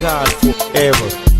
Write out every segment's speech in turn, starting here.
God forever.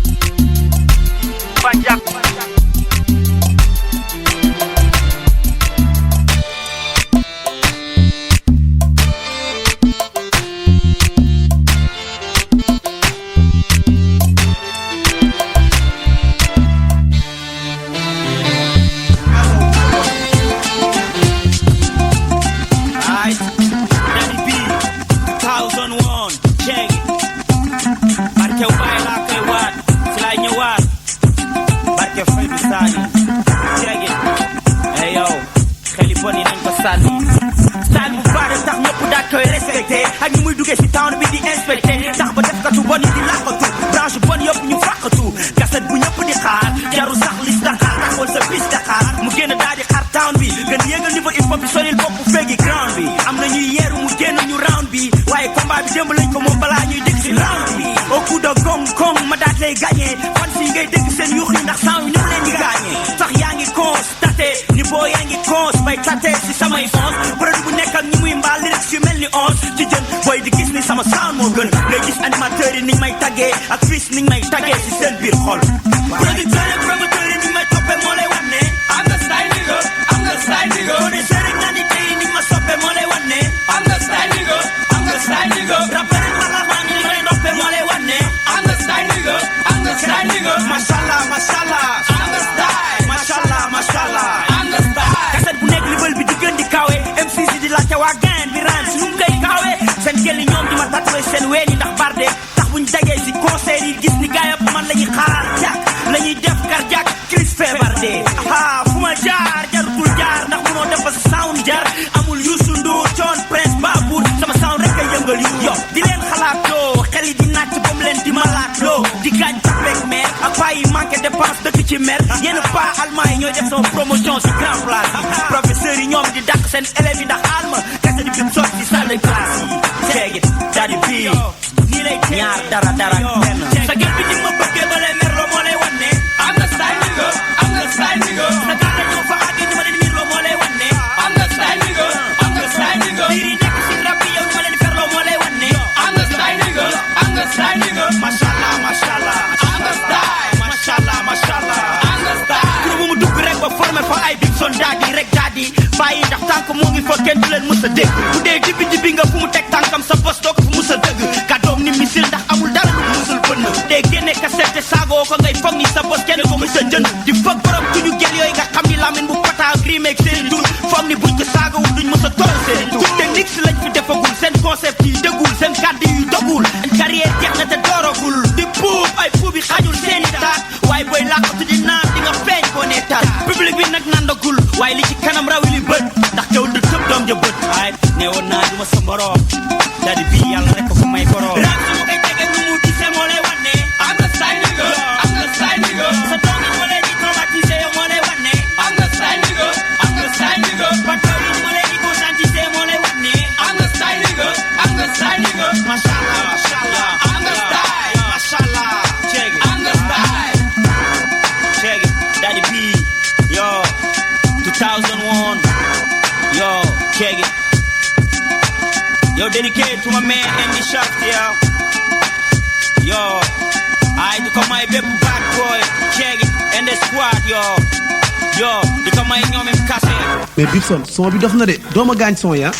mais Bibson son bi dox na de doo ma gaañ son ya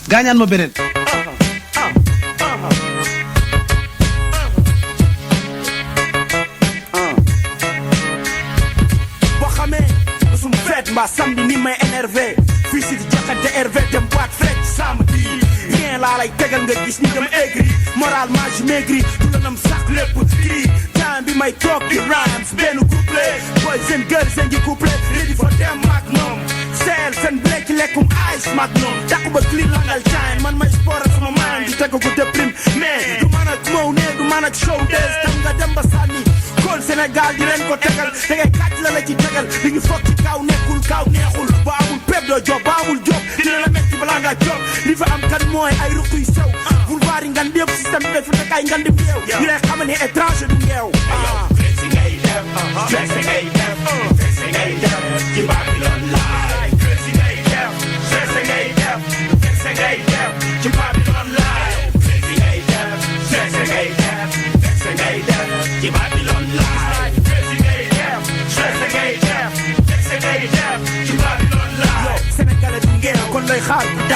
gaañaan ma beneen. boo xamee sum fête mbaa samedi ni may énervé fii si di jaxante RV dem boîte fête samedi rien laa lay tegal nga gis ni dama aigri moralement je maigri tunanam sax lépp kii temps bi may toog di rhymes benn couplet boy seen girl seen gi couplet ready for dem maak ñoom seel seen bleki lekkum ice maak ñoom takku ba clean langal time man may sport ak sama mind di tegu ko déprime mais du man ak mow ne du man ak show des tam nga dem ba sànni kon Sénégal di leen ko tegal da ngay kàcc la la ci tegal li ñu foog ci kaw nekkul kaw neexul ba amul pep doo job ba amul job dina la metti balaa nga job li fa am kan mooy ay ruq yu sew boulevard yi ngan yëpp système bi dafa nekk ay ngan di yeew ñu lay xamal ni étranger du ngeew dressing ngay def ci Babylon live dressing ngay def ci Babylon live dressing ngay def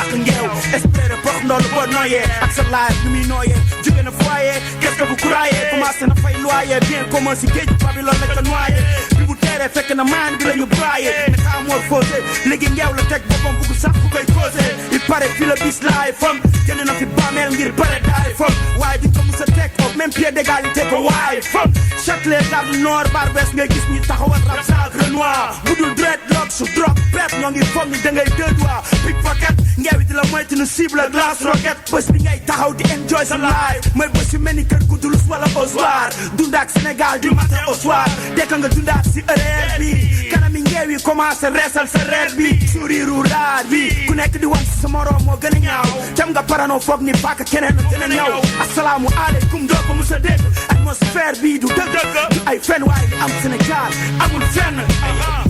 dàq ngeew espérer box ndoolu boo nooyee ak sa life nu muy nooyee jóge na foyer qu'est-ce que vous croyez commencé na fay loyer bien commun si géej Babylone la ko noyé bi bu teeree fekk na maan bi la ñu braillé métamorphosé léegi ngeew la teg boppam bugg sax bu koy causé il paraît fi la bis laay fam génn na fi bàmmeel ngir bare daay fam waaye di ko musa teg au même pied d'égalité ko waaye fam Châtelet Gare Nord Barbès ngay gis ñi taxawal rap sacre noir budul dreadlock su drop pep ñoo ngi foog ni da ngay deux doigts pickpocket ngeewi di la moytu nu cible glace roquette bés bi ngay taxaw di enjoy sa life mooy bés yu mel ni kër gu dulus wala au soir dundaak Sénégal du matin au soir dekka nga dundaak si heure bi kanami ngeewi commencé reesal sa reer bi sourire raar bi ku nekk di wan si sa morom moo gën a ñaaw tem nga parano foog ni paaka keneen la gën a ñëw asalaamu aleykum doo ko musa dégg atmosphère bi du dëgg du ay fen waaye li am Sénégal amul fenn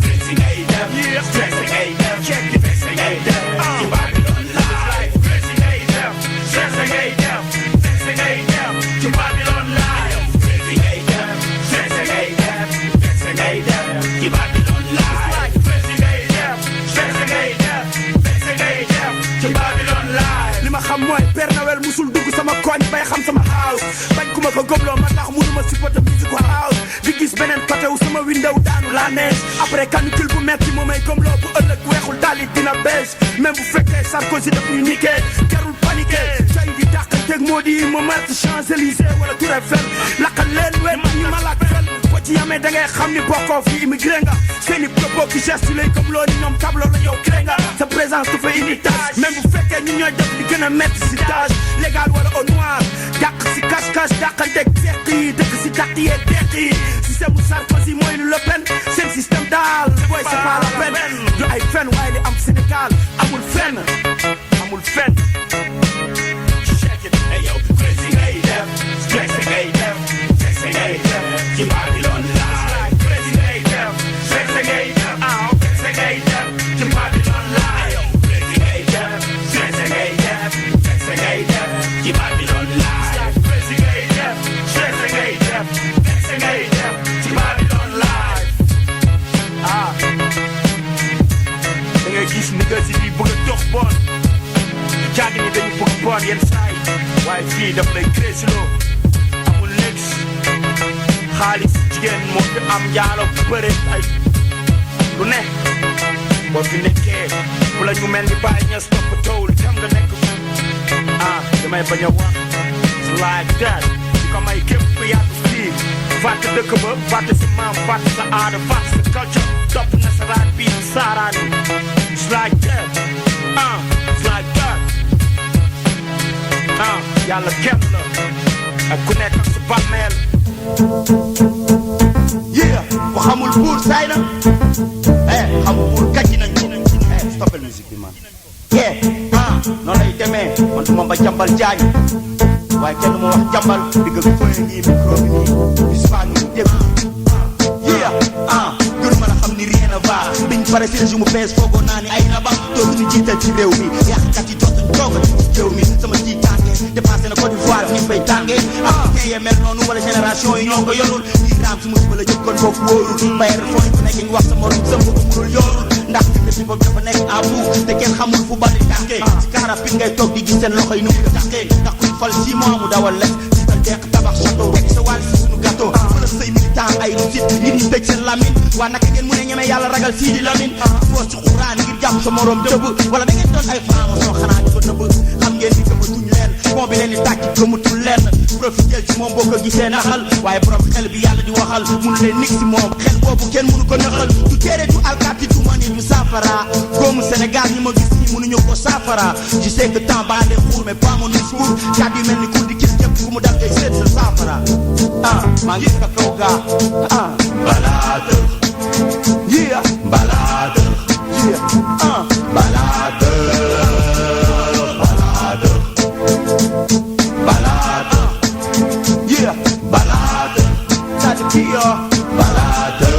stressing ay def stressing ay def check the stressing ay def ci Babylon live stressing ay def stressing ay def stressing ay def ci Babylon live stressing ay def stressing ay def stressing ay def ci Babylon live stressing ay def stressing ay def stressing ay def ci Babylon live li ma xam mooy Père Noël musul dugg sama koñ bay xam sama house bañ ku ma ko gëmloo ma tax mënuma supporter musique house di gis beneen côté wu sama window daanu la neige après canicule bu metti moo may gëmloo bu ëllëg weexul dalit dina beige même bu fekkee Sarkozy daf ñu niqué jarul paniqué say di dàqanteeg moo di ma mart Champs-Élysées wala Tour Eiffel laqal leen wet ñu ma lak fel ko ci yamee da ngay xam ni bokkoo fi immigré nga seeni propos ki geste lay gëmloo ni ñoom tableau la yow cré nga sa présence du fa indi tâche même bu fekkee ñun ñooy def li gën a métti si tâche légal wala au noir dàq si cache-cache dàqanteeg teq yi dëkk si dàq yeeg teq yi système bu Sarkozy mooy lu Le Pen seen système daal booy c'est pas la peine du ay fen waaye li am Sénégal amul fenn amul fenn check it hey yo crazy ngay def stressing ngay def stressing ngay def ci Babylon live crazy ngay def stressing ngay def stressing ngay def ci Babylon live crazy ngay def stressing ngay def stressing ngay def ci Babylon live crazy ngay def stressing ngay def stressing ngay def ci Babylon live da ngay gis ni nga si bi bëgg a dox bon jàng ni dañu bëgg bon yenn saa yi waaye fii daf lay crésiloo amul lex xaalis jigéen moo fi am njaalo bëre ay lu ne boo fi nekkee bu la ñu mel ni bàyyi ñes topp tawul xam nga nekk damay bañ a wax it's like that di ko may képp ku yaatu fii fàtte dëkk ba fàtte si maam fàtte sa aada fàtte sa culture topp nasaraan bi saaraan yi it's like that it's like that yàlla kenn la ak ku nekk ak sa bàmmeel ku xamul buur saay na xamul buur kàcci nañ ko stoppel musique bi man noonu lay demee man du ma ba jambal jaañ waaye kenn mu wax jambal digg ak fële nii micro bi nii bis faa ngi dégg gën mën a xam ni rien ne va biñ pare si régime bees foogoo naa ni ay na ba dootuñu jiital ci réew mi yàqkat yi dootuñ toogal ci réew mi sama ji tàngee dépassé na Côte d'Ivoire ñu fay tàngee africain mel noonu wala génération yi ñoo ko yorul ñi raam su musiba la jëkkoon boog wóorul bayar fooy ku nekk ñu wax sa morom sa mbokk munul yoorul ndax fi boobu dafa nekk à bout te kenn xamul fu bali tàngee si carapit ngay toog di gis seen loxo yi nu mu tàngee ndax kuñ fal 6 mois mu dawal les si tal deq tabax château rek sa wàll si suñu gâteau wala say militant ay rusit nit ñi tëj seen lamine waa naka ngeen mu ne ñemee yàlla ragal sii di lamine foos ci xuraan ngir jàpp sa morom dëbb wala da ngeen doon ay franc-maçon xanaa di ko nëbb xam ngeen ni gëmatuñ leen bon bi leen di tàcc gëmatul leen profité ci moom boo ko gisee naxal waaye borom xel bi yàlla di waxal mënu leen nig si moom xel boobu kenn mënu ko naxal du téere du alkaati du mani du safara góomu Sénégal ñi ma gis ñi mënuñu ko safara je sais que temps baa leen xuur mais pas mon discours kàddu yu mel ni kur di gis képp ku mu dal ngay seet sa safara maa ngi ka kaw gaa balade balade balade balade balade Tadkia balade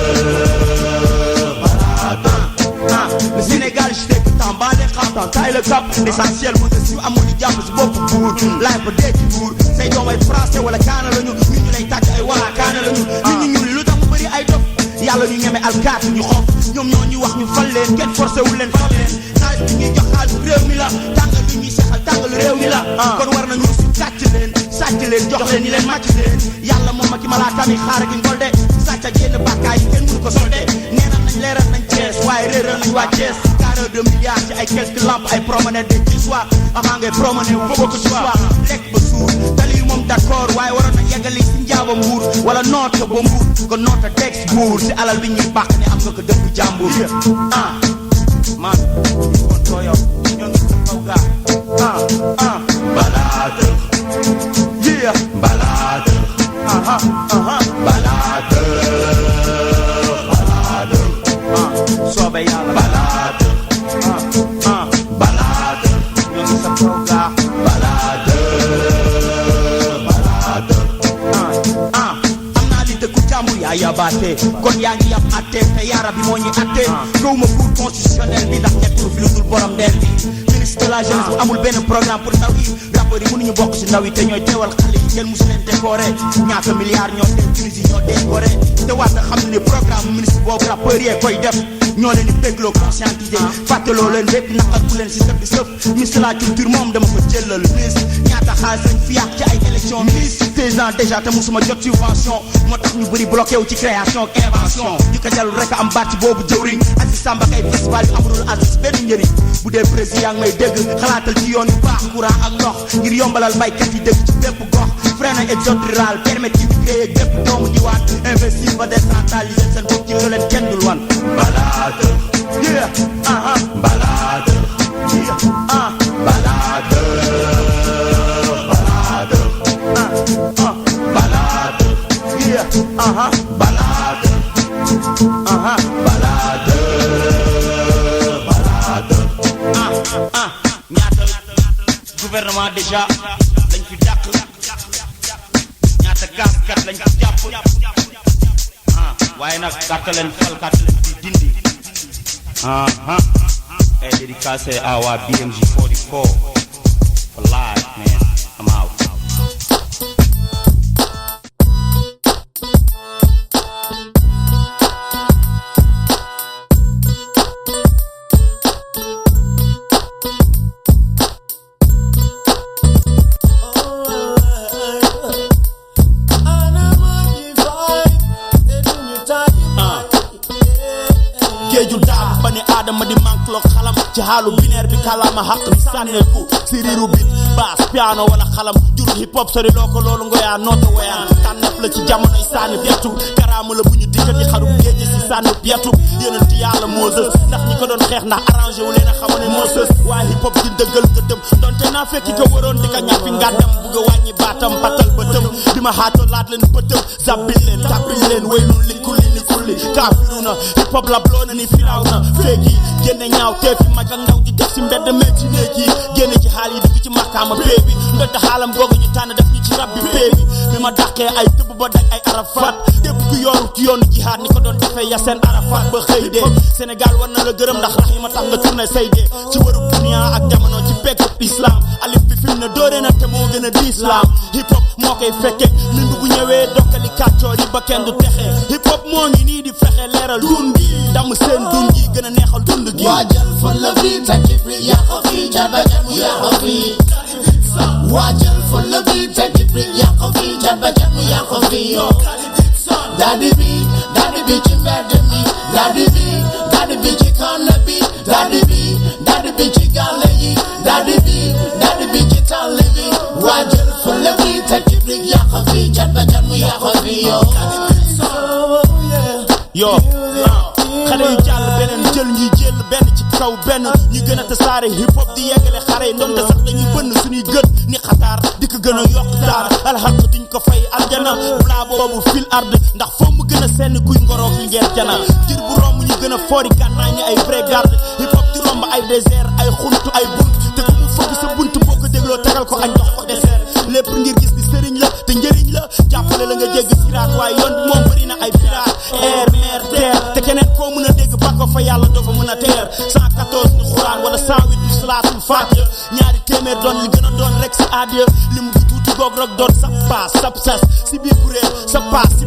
le Sénégal je sais que temps baa leen xam temps taay la cap l'essentiel mu des si amul di jàpp si bopp buur laay ba dee ci buur say doom ay français wala kaana lañu ñu lay tàcc ay waa kaana lañu nit ñi lu tax mu bëri ay dof yàlla ñu ñeme alkaati ñu xof ñoom ñoo ñu wax ñu fal leen kenn forcé wu leen fal leen xaalis bi ñuy jox xaalis réew mi la réew mi la kon war nañu sàcc leen jox leen ñi leen màcc leen yàlla moom ak i malaatami xaar gi ngol de sàcc ak génn bàkkaay yi kenn mënu ko solde nee nañ leeral nañ Thiès waaye réeral nañ waa Thiès 42 milliards ci ay quelques lampes ay promenade de ci soir avant ngay promener wu foofu ko ci soir lekk ba suur tali yi moom d'accord waaye waroon nañ yeggali si njaaba mbuur wala noot ko ba mbuur ko noota teg buur si alal bi ñuy bàq ne am nga ko dëkk jàmbur man kon too yow ñoo ngi sa kaw gaa balade yeah balade balade sobe yàlla balade balade ñoo ngi sa kaw gaa balade am naa li dëkku jàmbur yaa yabaate kon yaa ngi yab atte te yaara bi moo ñuy atte gaw ma cour constitutionnel bi ndax nekkul fi lu dul borom der bi ministre de la jeunesse bu amul benn programme pour ndaw yi rappeurs yi mënuñu bokk si ndaw yi te ñooy teewal xale yi kenn musu leen décoré ñaata milliards ñoo dem Tunisie ñoo décoré te waat na xam ne programme ministre boobu rappeurs yee koy def ñoo leen di bégloo conscientisé fàttaloo leen lépp naqar bu leen si sëf di sëf ministre de la culture moom dama ko jëlal ministre ñaata xaalis lañ fi yàq ci ay élection ministre 16 ans déjà te musuma jot subvention moo tax ñu bëri bloqué wu ci création ak invention di ko jalul rek am bàcc boobu jëwriñ Aziz Samba kay festival bi amulul Aziz benn njëriñ bu dee président yaa ngi may dégg xalaatal ci yoon yu baax courant ak ndox ngir yombalal baykat yi dëkk ci bépp gox freiner exode rural permettre ci liggéey ak bépp doomu diwaan investir ba décentraliser seen bopp ci leen kenn dul wan balade yeah balade yeah balade balade balade yeah balade balade ñaata gouvernement déjà lañ fi dàq ñaata gaaskat lañ fi jàpp waaye nag kàttaleen fal kàttaleen fi dindi et dédicacé à waa BMG 44 for life man I'm out. Adama di manklok xalam ci xaalu binaire bi kalaama xaq bi sànneeku si riiru bit bass piano wala xalam jur hip hop sori loo ko loolu ngoyaa nooto woyaan tànneef la ci jamonoy sànni bettu karaamu la bu ñu dikkat yi xarum géej si sànni bettu yonenti yàlla Moses ndax ñi ko doon xeex ndax arrangé wu leen a xamoon ne Moses waaye hip hop di dëggal gëddëm donte naa fekki ko waroon di ka ñàppi ngàddam bugg a wàññi baatam batal bëtëm di ma xaatoo laat leen bëtëm zabbil leen tàppil leen waylul li kulli ni kulli kaafiru na hip hop la bloo na ni firaaw na féegi génne ñaaw tee fi mag ak ndaw di def si mbedd meeg ci néeg yi génne ci xaal yi dugg ci màkkaama pee bi ndonte xaalam googu ñu tànn def ñu ci rab bi pee bi ma dàqee ay tëbb ba daj ay arafat dépp ku yooru ci yoonu jihaad ni ko doon defee Yaseen Arafat ba xëy dee Sénégal war na la gërëm ndax rax yi ma tax nga tourné say dee ci wëru dunia ak jamono ci pegg islam alif bi fi mu ne dooree na te moo gën a di islam hip hop moo koy fekke lindu bu ñëwee dokkali kàccoor yi ba kenn du texe hip hop moo ngi nii di fexe leeral dund gi dam seen dund gi gën a neexal dund gi waajal fa la fi tekki fi yaa ko fi jaba jam yaa ko fi waajal fa la fi tekki fi yaa ko fi jaba jam yaa ko fi Daddy bi ci mbedd mi Daddy bi ci kànna bi Daddy bi ci gàlle yi Daddy bi ci tàlli bi waajal fa la fi tekki fi yaa ko fi jaba jam yaa ko fi yo xale yu jàll beneen jël ñuy jël benn ci kaw benn ñu gën a tasaare hip hop di yeggale xare yi ndonte sax dañuy bënn suñuy gët ni xataar di ko gën a yokk taar alxaq duñ ko fay aljana blaa boobu fil ard ndax foo mu gën a senn kuy ngoroog yi ngeen jana jir bu romb ñu gën a foori gànnaay ni ay vrai garde hip hop di romb ay désert ay xuntu ay bunt te ku mu fëgg sa bunt boo ko dégloo tagal ko añ jox ko dessert lépp ngir gis ni sëriñ la te njëriñ la jàppale la nga jégg siraat waaye yoon bi moom bëri na ay piraat air mer terre te keneen koo mën a dégg ba ko fa yàlla doo fa mën a teer 114 ni xuraan wala 108 ni salaatul faatiha ñaari téeméer doon li gën a doon rek si aadiya lim bu tuuti goog rek doon sa paas sab sas si biir kuréel sa paas si